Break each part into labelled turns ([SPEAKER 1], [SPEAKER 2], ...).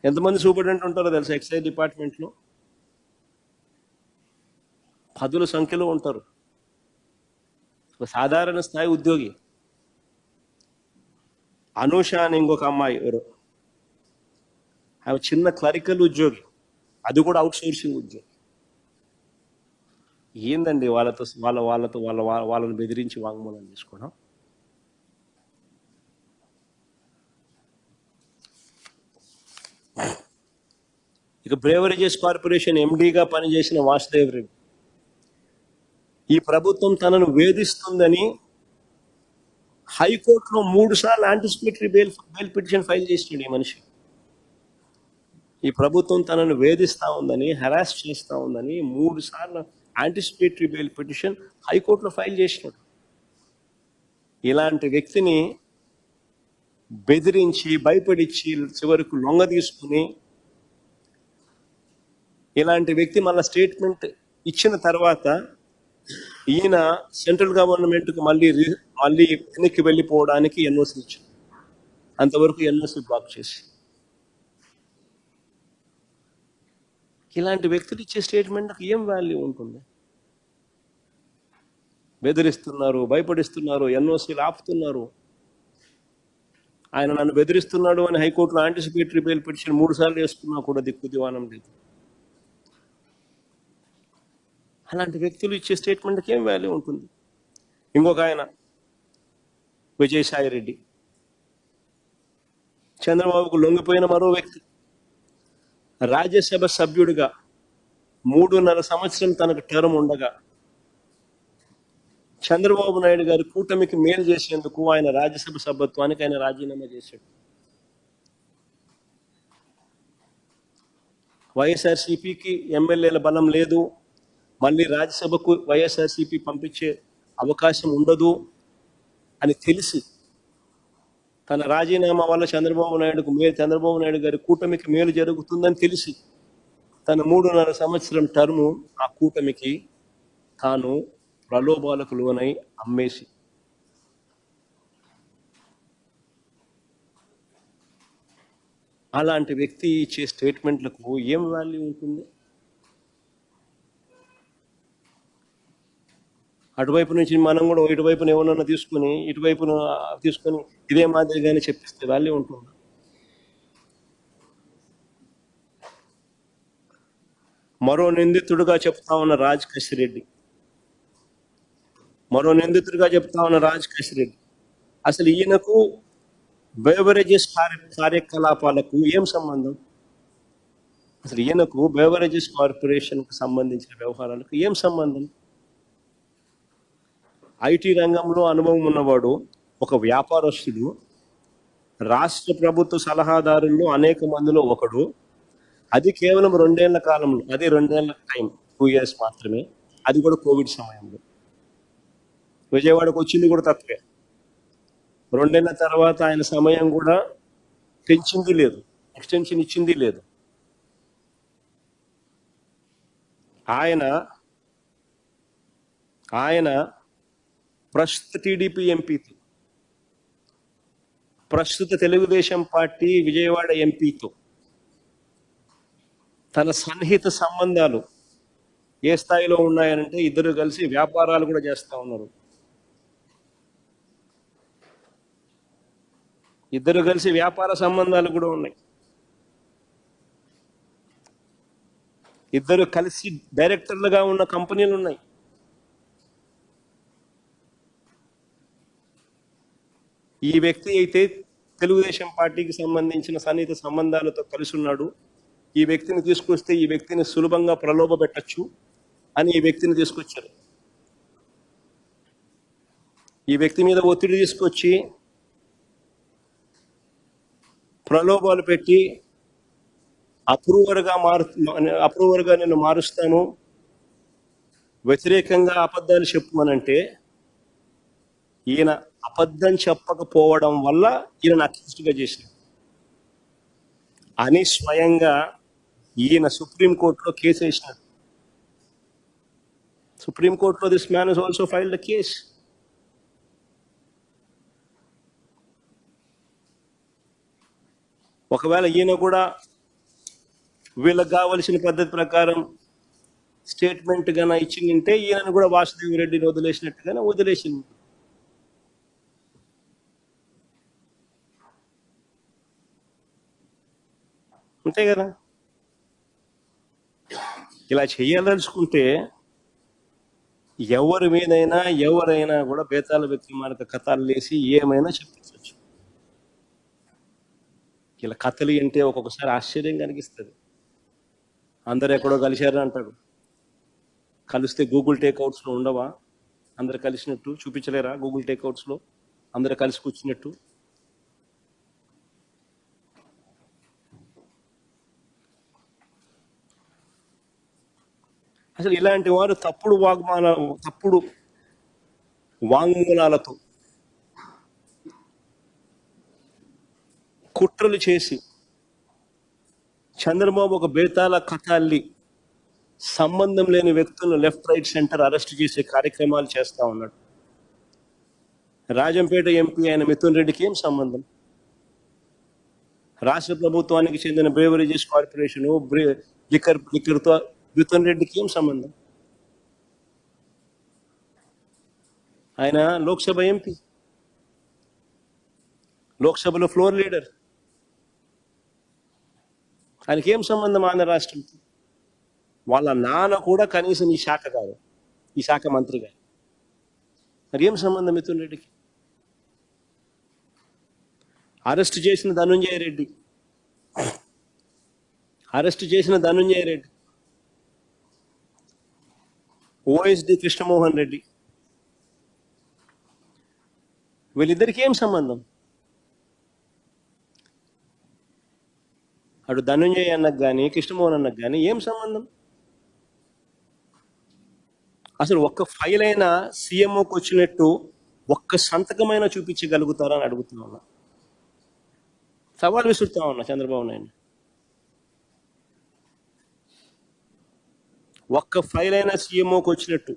[SPEAKER 1] ఎంతమంది సూపరింటెండెంట్ ఉంటారో తెలుసా ఎక్సైజ్ డిపార్ట్మెంట్లో? 10ల సంఖ్యలో ఉంటారు. ఒక సాధారణ స్థాయి ఉద్యోగి. అనూష అని ఇంకొక అమ్మాయి ఎవరు, ఆమె చిన్న క్లరికల్ ఉద్యోగి, అది కూడా అవుట్ సోర్సింగ్ ఉద్యోగి. ఏందండి వాళ్ళని బెదిరించి వాంగ్మూలం తీసుకోవడం? ఇక బ్రేవరేజెస్ కార్పొరేషన్ ఎండీగా పనిచేసిన వాసుదేవ్ రెడ్డి, ఈ ప్రభుత్వం తనను వేధిస్తుందని హైకోర్టులో 3 సార్లు యాంటిసిపేటరీ బెయిల్ పిటిషన్ ఫైల్ చేసినాడు ఈ మనిషి. ఈ ప్రభుత్వం తనను వేధిస్తా ఉందని, హెరాస్ చేస్తా ఉందని 3 సార్లు యాంటిసిపేటరీ బెయిల్ పిటిషన్ హైకోర్టులో ఫైల్ చేసినాడు. ఇలాంటి వ్యక్తిని బెదిరించి, భయపడిచ్చి, చివరకు లొంగ తీసుకుని, ఇలాంటి వ్యక్తి మళ్ళీ స్టేట్మెంట్ ఇచ్చిన తర్వాత ఈయన సెంట్రల్ గవర్నమెంట్కి మళ్ళీ వెనక్కి వెళ్ళిపోవడానికి ఎన్ఓసి ఇచ్చారు. అంతవరకు ఎన్ఓసి బ్లాక్ చేసి, ఇలాంటి వ్యక్తులు ఇచ్చే స్టేట్మెంట్కి ఏం వాల్యూ ఉంటుంది? బెదిరిస్తున్నారు, భయపడిస్తున్నారు, ఎన్ఓసీలు ఆపుతున్నారు. ఆయన నన్ను బెదిరిస్తున్నాడు అని హైకోర్టులో యాంటిసిపేటరీ బెయిల్ పిటిషన్ 3 సార్లు వేసుకున్నా కూడా దిక్కు దివానం లేదు. అలాంటి వ్యక్తులు ఇచ్చే స్టేట్మెంట్కి ఏం వాల్యూ ఉంటుంది? ఇంకొక ఆయన విజయసాయి రెడ్డి, చంద్రబాబుకు లొంగిపోయిన మరో వ్యక్తి. రాజ్యసభ సభ్యుడిగా 3.5 సంవత్సరం తనకు టర్మ్ ఉండగా చంద్రబాబు నాయుడు గారి కూటమికి మేలు చేసేందుకు ఆయన రాజ్యసభ సభ్యత్వానికి ఆయన రాజీనామా చేశాడు. వైఎస్ఆర్సీపీకి ఎమ్మెల్యేల బలం లేదు, మళ్ళీ రాజ్యసభకు వైఎస్ఆర్సీపీ పంపించే అవకాశం ఉండదు అని తెలిసి, తన రాజీనామా వల్ల చంద్రబాబు నాయుడు గారి కూటమికి మేలు జరుగుతుందని తెలిసి తన 3.5 సంవత్సరం టర్ము ఆ కూటమికి తాను ప్రలోభాలకు లోనై అమ్మేసి, అలాంటి వ్యక్తి ఇచ్చే స్టేట్మెంట్లకు ఏం వాల్యూ ఉంటుంది? అటువైపు నుంచి మనం కూడా ఇటువైపున ఏమన్నా తీసుకుని ఇటువైపున తీసుకొని ఇదే మాదిరిగానే చెప్పిస్తే వాల్యూ ఉంటుంది? మరో నిందితుడిగా చెప్తా ఉన్న రాజ్ కసిరెడ్డి, అసలు ఈయనకు బెవరేజెస్ కార్యకలాపాలకు ఏం సంబంధం? అసలు ఈయనకు బెవరేజెస్ కార్పొరేషన్కు సంబంధించిన వ్యవహారాలకు ఏం సంబంధం? ఐటీ రంగంలో అనుభవం ఉన్నవాడు, ఒక వ్యాపారస్తుడు, రాష్ట్ర ప్రభుత్వ సలహాదారుల్లో అనేక మందిలో ఒకడు. అది కేవలం 2 ఏళ్ల కాలంలో, అది 2 ఏళ్ల టైం, 2 years మాత్రమే, అది కూడా కోవిడ్ సమయంలో. విజయవాడకు వచ్చింది కూడా తక్కువే. 2 ఏళ్ల తర్వాత ఆయన సమయం కూడా పెంచింది లేదు, ఎక్స్టెన్షన్ ఇచ్చింది లేదు. ఆయన ప్రస్తుత టీడీపీ ఎంపీతో, ప్రస్తుత తెలుగుదేశం పార్టీ విజయవాడ ఎంపీతో తన సన్నిహిత సంబంధాలు ఏ స్థాయిలో ఉన్నాయనంటే, ఇద్దరు కలిసి వ్యాపారాలు కూడా చేస్తూ ఉన్నారు. ఇద్దరు కలిసి వ్యాపార సంబంధాలు కూడా ఉన్నాయి. ఇద్దరు కలిసి డైరెక్టర్లుగా ఉన్న కంపెనీలు ఉన్నాయి. ఈ వ్యక్తి అయితే తెలుగుదేశం పార్టీకి సంబంధించిన సన్నిహిత సంబంధాలతో కలిసి ఉన్నాడు. ఈ వ్యక్తిని తీసుకొస్తే ఈ వ్యక్తిని సులభంగా ప్రలోభ పెట్టచ్చు అని ఈ వ్యక్తిని తీసుకొచ్చారు. ఈ వ్యక్తి మీద ఒత్తిడి తీసుకొచ్చి ప్రలోభాలు పెట్టి అప్రూవర్గా నేను మారుస్తాను, వ్యతిరేకంగా అబద్ధాలు చెప్పమనంటే, ఈయన అబద్ధం చెప్పకపోవడం వల్ల ఈయన అక్యూజ్డ్గా చేశారు అని స్వయంగా ఈయన సుప్రీంకోర్టులో కేసు వేసినాడు. సుప్రీంకోర్టులో this man is also filed the case. ఒకవేళ ఈయన కూడా వీళ్ళకి కావలసిన పద్ధతి ప్రకారం స్టేట్మెంట్ గాన ఇచ్చిందంటే ఈయనను కూడా వాసుదేవ్ రెడ్డిని వదిలేసినట్టుగానే వదిలేసింది. అంతే కదా. ఇలా చెయ్యాలనుకుంటే ఎవరి మీదైనా ఎవరైనా కూడా బేతాళ వ్యక్తి మనకు కథలు వేసి ఏమైనా చెప్పించవచ్చు. ఇలా కథలు అంటే ఒక్కొక్కసారి ఆశ్చర్యం కనిపిస్తుంది. అందరు ఎక్కడో కలిశారు అంటాడు. కలిస్తే గూగుల్ టేక్అవుట్స్లో ఉండవా? అందరు కలిసినట్టు చూపించలేరా గూగుల్ టేక్అవుట్స్లో అందరు కలిసి కూర్చున్నట్టు? అసలు ఇలాంటి వారు తప్పుడు వాంగ్మూలాలతో కుట్రలు చేసి చంద్రబాబు ఒక బేతాళ కథ అల్లి సంబంధం లేని వ్యక్తులను లెఫ్ట్ రైట్ సెంటర్ అరెస్ట్ చేసే కార్యక్రమాలు చేస్తా ఉన్నాడు. రాజంపేట ఎంపీ అయిన మిథున్ రెడ్డికి ఏం సంబంధం? రాష్ట్ర ప్రభుత్వానికి చెందిన బ్రేవరేజెస్ కార్పొరేషన్ లిక్కర్తో మిథున్ రెడ్డికి ఏం సంబంధం? ఆయన లోక్సభ ఎంపీ, లోక్సభలో ఫ్లోర్ లీడర్. ఆయనకి ఏం సంబంధం ఆంధ్ర రాష్ట్రంతో? వాళ్ళ నాన్న కూడా కనీసం ఈ శాఖ కాదు, ఈ శాఖ మంత్రి కాదు. మరి ఏం సంబంధం మిథున్ రెడ్డికి? అరెస్ట్ చేసిన ధనుంజయ రెడ్డి, ఓఎస్డి కృష్ణమోహన్ రెడ్డి, వీళ్ళిద్దరికి ఏం సంబంధం? అటు ధనుంజయ్ అన్నకు కానీ కృష్ణమోహన్ అన్నకు కానీ ఏం సంబంధం? అసలు ఒక్క ఫైల్ అయినా సీఎంఓకి వచ్చినట్టు ఒక్క సంతకమైనా చూపించగలుగుతారా అని అడుగుతున్నా ఉన్నా. సవాల్ విసురుతా ఉన్నా చంద్రబాబు నాయుడు. ఒక్క ఫైల్ అయినా సీఎంఓకి వచ్చినట్టు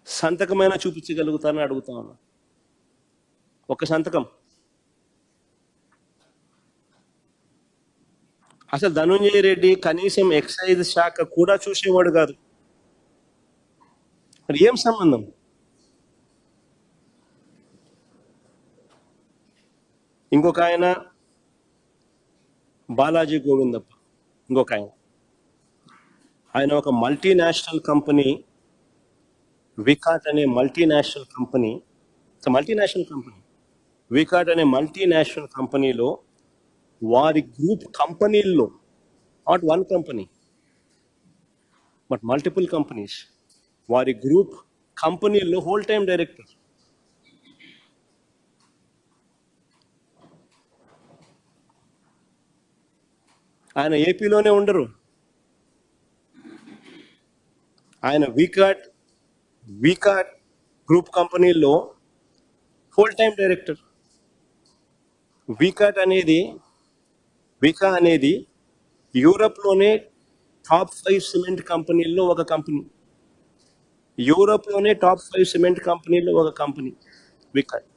[SPEAKER 1] సంతకమైనా చూపించగలుగుతారని అడుగుతా ఉన్నా. ఒక్క సంతకం. అసలు ధనుంజయ రెడ్డి కనీసం ఎక్సైజ్ శాఖ కూడా చూసేవాడు కాదు. మరి ఏం సంబంధం? ఇంకొక ఆయన బాలాజీ గోవిందప్ప, ఇంకొక ఆయన ఒక మల్టీనేషనల్ కంపెనీ, వికాట్ అనే మల్టీనేషనల్ కంపెనీ, వికాట్ అనే మల్టీనేషనల్ కంపెనీలో వారి గ్రూప్ కంపెనీల్లో, not one company but multiple companies, వారి గ్రూప్ కంపెనీల్లో హోల్ టైం డైరెక్టర్. ఆయన ఏపీలోనే ఉండరు. ఆయన వికాట్ గ్రూప్ కంపెనీల్లో హోల్ టైం డైరెక్టర్. వికా అనేది యూరప్లోనే టాప్ 5 సిమెంట్ కంపెనీల్లో ఒక కంపెనీ. వికాట్.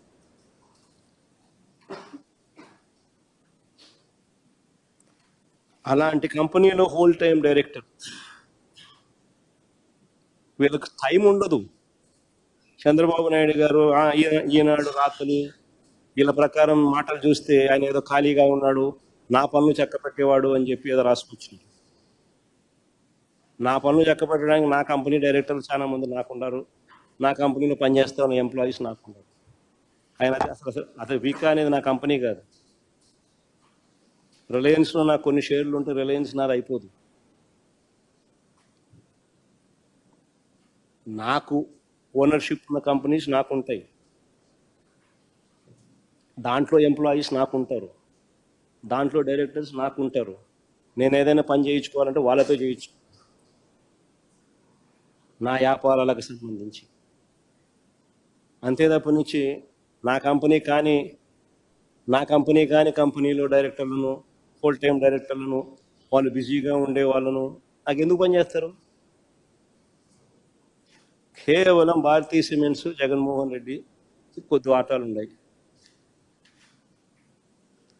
[SPEAKER 1] అలాంటి కంపెనీలో హోల్ టైం డైరెక్టర్. వీళ్ళకి టైం ఉండదు. చంద్రబాబు నాయుడు గారు ఈనాడు రాత్రులు వీళ్ళ ప్రకారం మాటలు చూస్తే ఆయన ఏదో ఖాళీగా ఉన్నాడు, నా పనులు చక్కపెట్టేవాడు అని చెప్పి ఏదో రాసుకొచ్చింది. నా పనులు చక్కపెట్టడానికి నా కంపెనీ డైరెక్టర్లు చాలా మంది నాకున్నారు, నా కంపెనీలో పనిచేస్తా ఉన్న ఎంప్లాయీస్ నాకున్నారు. ఆయన అసలు వికా అనేది నా కంపెనీ కాదు. రిలయన్స్లో నాకు కొన్ని షేర్లు ఉంటే రిలయన్స్ నాది అయిపోదు. నాకు ఓనర్షిప్ ఉన్న కంపెనీస్ నాకు ఉంటాయి, దాంట్లో ఎంప్లాయీస్ నాకు ఉంటారు, దాంట్లో డైరెక్టర్స్ నాకు ఉంటారు. నేను ఏదైనా పని చేయించుకోవాలంటే వాళ్ళతో చేయించు, నా వ్యాపారాలకు సంబంధించి. అంతే తప్ప నుంచి నా కంపెనీ కానీ కంపెనీలో డైరెక్టర్లను, ఫుల్ టైం డైరెక్టర్లను, వాళ్ళు బిజీగా ఉండే వాళ్ళను నాకు ఎందుకు పనిచేస్తారు? కేవలం భారతీయ సిమెంట్స్, జగన్మోహన్ రెడ్డి కొద్ది వాటాలు ఉన్నాయి.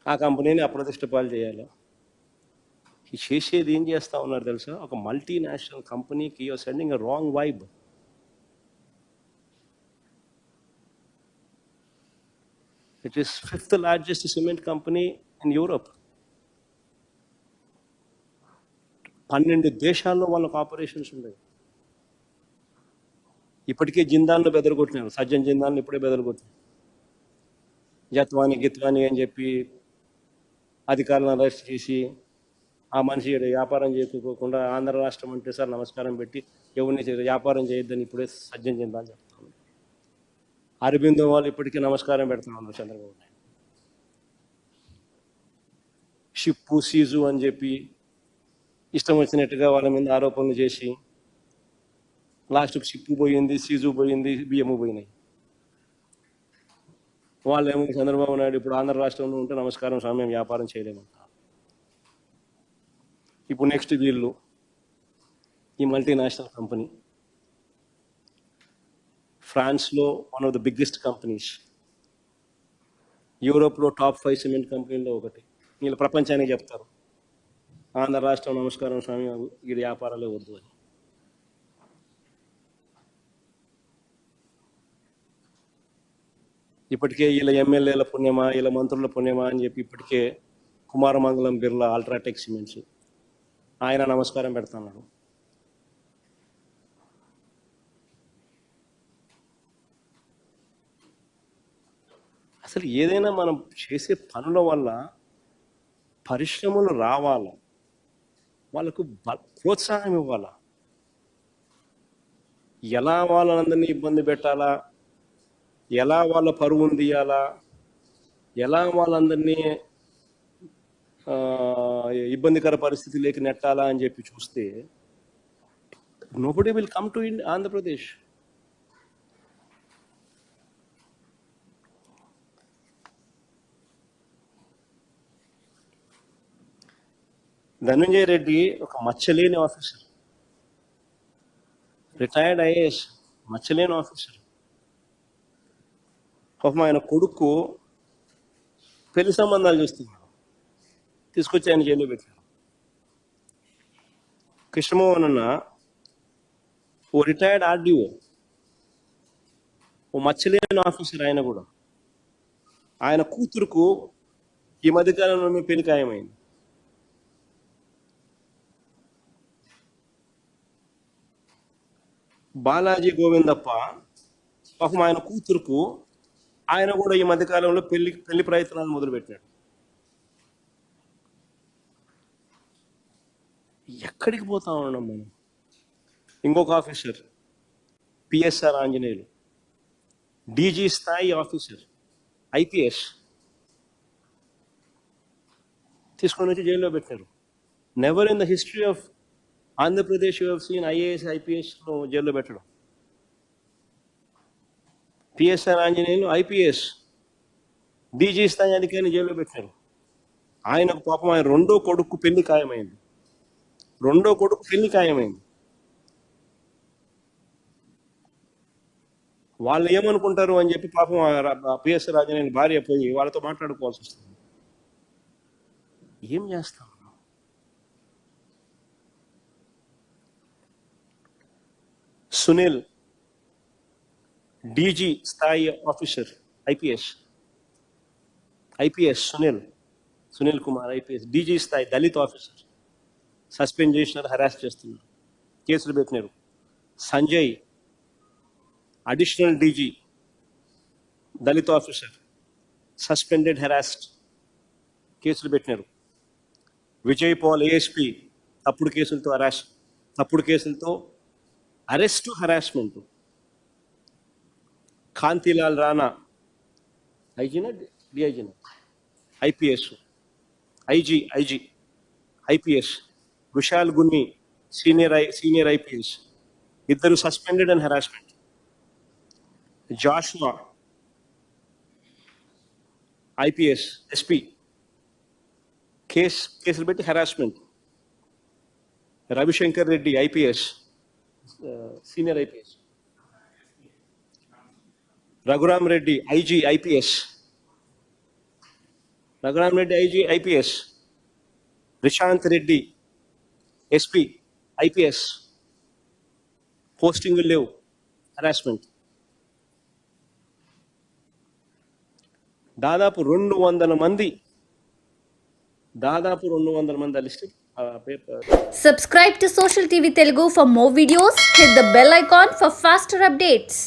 [SPEAKER 1] ఆ కంపెనీని అప్రతిష్ట పాలు చేయాలి. చేసేది ఏం చేస్తా ఉన్నారు తెలుసా? ఒక మల్టీనేషనల్ కంపెనీకి you're sending a wrong vibe. It is 5th largest cement company in Europe. 12 దేశాల్లో వాళ్ళకు ఆపరేషన్స్ ఉన్నాయి. ఇప్పటికే జిందాన్లు బెదరగొట్టినారు. సజ్జన్ జిందాన్లు ఇప్పుడే బెదరగొట్టినారు. జత్వాని గిత్వాని అని చెప్పి అధికారులను అరెస్ట్ చేసి ఆ మనిషి వ్యాపారం చేసుకోకుండా ఆంధ్ర రాష్ట్రం అంటే సార్ నమస్కారం పెట్టి ఎవరిని వ్యాపారం చేయొద్దని ఇప్పుడే సజ్జన్ జిందాన్ చెప్తాను. అరబిందో వాళ్ళు ఇప్పటికీ నమస్కారం పెడతా ఉన్నారు చంద్రబాబు నాయుడు. షిప్పు సీజు అని చెప్పి ఇష్టం వచ్చినట్టుగా వాళ్ళ మీద ఆరోపణలు చేసి లాస్ట్కి షిప్పు పోయింది, సీజు పోయింది, బియ్యము పోయినాయి. వాళ్ళేమో చంద్రబాబు నాయుడు ఇప్పుడు ఆంధ్ర రాష్ట్రంలో ఉంటే నమస్కారం స్వామి మేము వ్యాపారం చేయలేమంట. ఇప్పుడు నెక్స్ట్ వీళ్ళు ఈ మల్టీనేషనల్ కంపెనీ ఫ్రాన్స్లో one of the biggest companies, యూరోప్లో టాప్ 5 సిమెంట్ కంపెనీల్లో ఒకటి. వీళ్ళు ప్రపంచానికి చెప్తారు ఆంధ్ర రాష్ట్రం నమస్కారం స్వామి ఈ వ్యాపారాలే వద్దు అని. ఇప్పటికే వీళ్ళ ఎమ్మెల్యేల పుణ్యమా వీళ్ళ మంత్రుల పుణ్యమా అని చెప్పి ఇప్పటికే కుమారమంగళం బిర్లా అల్ట్రాటెక్ సిమెంట్స్ ఆయన నమస్కారం పెడుతున్నాడు. అసలు ఏదైనా మనం చేసే పనుల వల్ల పరిశ్రమలు రావాలా, వాళ్ళకు ప్రోత్సాహం ఇవ్వాలా. ఎలా వాళ్ళందరినీ ఇబ్బంది పెట్టాలా, ఎలా వాళ్ళ పరువును తీయాలా, ఎలా వాళ్ళందరినీ ఇబ్బందికర పరిస్థితిలోకి నెట్టాలా అని చెప్పి చూస్తే nobody will come to Andhra Pradesh. Dhananjaya Reddy ఒక మచ్చలేని ఆఫీసర్, రిటైర్డ్ ఐఏఎస్, మచ్చలేని ఆఫీసర్. పాపం ఆయన కొడుకు పెళ్లి సంబంధాలు చూస్తున్నాడు, తీసుకొచ్చి ఆయన జైల్లో పెట్టారు. కృష్ణమోహన్ అన్న ఓ రిటైర్డ్ ఆర్డీఓ, ఓ మచ్చలేని ఆఫీసర్. ఆయన కూడా ఆయన కూతురుకు ఈ మధ్యకాలంలో పెళ్లి ఖాయమైంది. బాలాజీ గోవిందప్ప పాపం ఆయన కూతురుకు ఆయన కూడా ఈ మధ్యకాలంలో పెళ్లి ప్రయత్నాలు మొదలుపెట్టాడు. ఎక్కడికి పోతా ఉన్నాం మనం? ఇంకొక ఆఫీసర్ పిఎస్ఆర్ ఆంజనేయులు, డీజీ స్థాయి ఆఫీసర్, ఐపీఎస్, తీసుకొని వచ్చి జైల్లో పెట్టారు. Never in the history of Andhra Pradesh you have seen IAS ఐపీఎస్లో జైల్లో పెట్టడం. పిఎస్ఆర్ ఆంజనేయులు ఐపీఎస్, డీజీ స్థాయి అధికారిని జైల్లో పెట్టారు. ఆయనకు పాపం ఆయన రెండో కొడుకు పెళ్లి ఖాయమైంది. వాళ్ళు ఏమనుకుంటారు అని చెప్పి పాపం పిఎస్ఆర్ ఆంజనేయులు భార్య పోయి వాళ్ళతో మాట్లాడుకోవాల్సి వస్తుంది. ఏం చేస్తాం? సునీల్ డీజీ స్థాయి officer, IPS Sunil Kumar IPS, DG స్థాయి దళిత్ ఆఫీసర్, సస్పెండ్ చేసినారు, హెరాస్ చేస్తున్నారు, కేసులు పెట్టినారు. Sanjay additional DG Dalit officer, suspended, harassed, కేసులు పెట్టినారు. విజయ్ పాల్ ఏఎస్పీ తప్పుడు కేసులతో అరెస్టు, హెరాస్మెంట్. కాంతిలాల్ రాణా ఐజీనా డిఐజీనా IPS, IPS, Vishal Gunni senior IPS, ఇద్దరు suspended and harassment. Joshua IPS SP, కేసులు పెట్టి harassment. Ravishankar Reddy IPS, senior IPS. Raghuram Reddy IG IPS, Rishant Reddy SP, IPS పోస్టింగులు లేవు, హరాస్మెంట్. దాదాపు 200 మంది ఆ list paper.
[SPEAKER 2] Subscribe to Social TV Telugu for more videos. Hit the bell icon for faster updates.